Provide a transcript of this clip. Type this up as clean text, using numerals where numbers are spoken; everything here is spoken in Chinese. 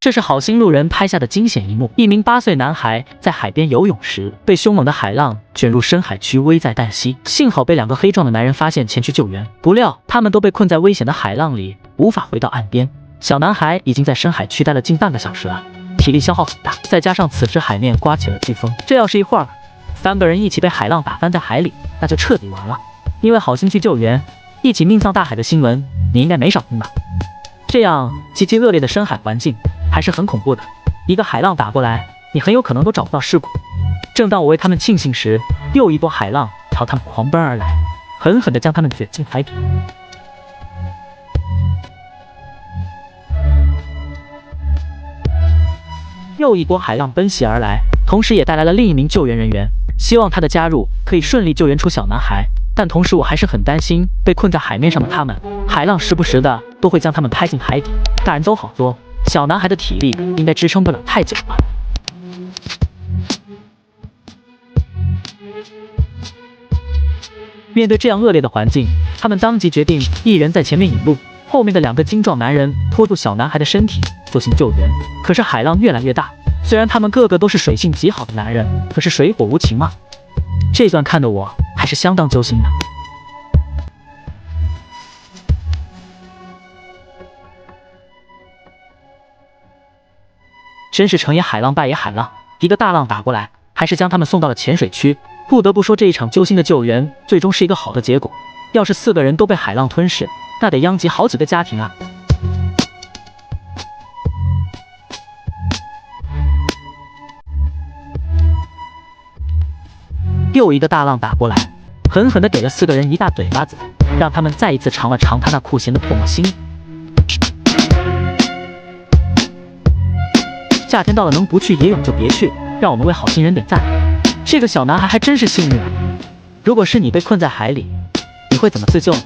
这是好心路人拍下的惊险一幕：一名8岁男孩在海边游泳时，被凶猛的海浪卷入深海区，危在旦夕。幸好被2个黑壮的男人发现，前去救援。不料他们都被困在危险的海浪里，无法回到岸边。小男孩已经在深海区待了近半个小时了，体力消耗很大，再加上此时海面刮起了飓风，这要是一会儿3个人一起被海浪打翻在海里，那就彻底完了。因为好心去救援，一起命丧大海的新闻，你应该没少听吧？这样极其恶劣的深海环境还是很恐怖的，一个海浪打过来，你很有可能都找不到尸骨。正当我为他们庆幸时，又一波海浪朝他们狂奔而来，狠狠地将他们卷进海底。又一波海浪奔袭而来，同时也带来了另一名救援人员，希望他的加入可以顺利救援出小男孩。但同时我还是很担心被困在海面上的他们，海浪时不时的都会将他们拍进海底。大人都好说，小男孩的体力应该支撑不了太久了。面对这样恶劣的环境，他们当即决定一人在前面引路，后面的2个精壮男人拖住小男孩的身体进行救援。可是海浪越来越大，虽然他们个个都是水性极好的男人，可是水火无情嘛。这段看得我还是相当揪心的。真是成也海浪败也海浪，一个大浪打过来，还是将他们送到了浅水区。不得不说，这一场揪心的救援最终是一个好的结果。要是4个人都被海浪吞噬，那得殃及好几个家庭啊。又一个大浪打过来，狠狠地给了4个人一大嘴巴子，让他们再一次尝了尝他那酷咸的唾沫星。夏天到了，能不去野泳就别去，让我们为好心人点赞。这个小男孩还真是幸运啊！如果是你被困在海里，你会怎么自救呢？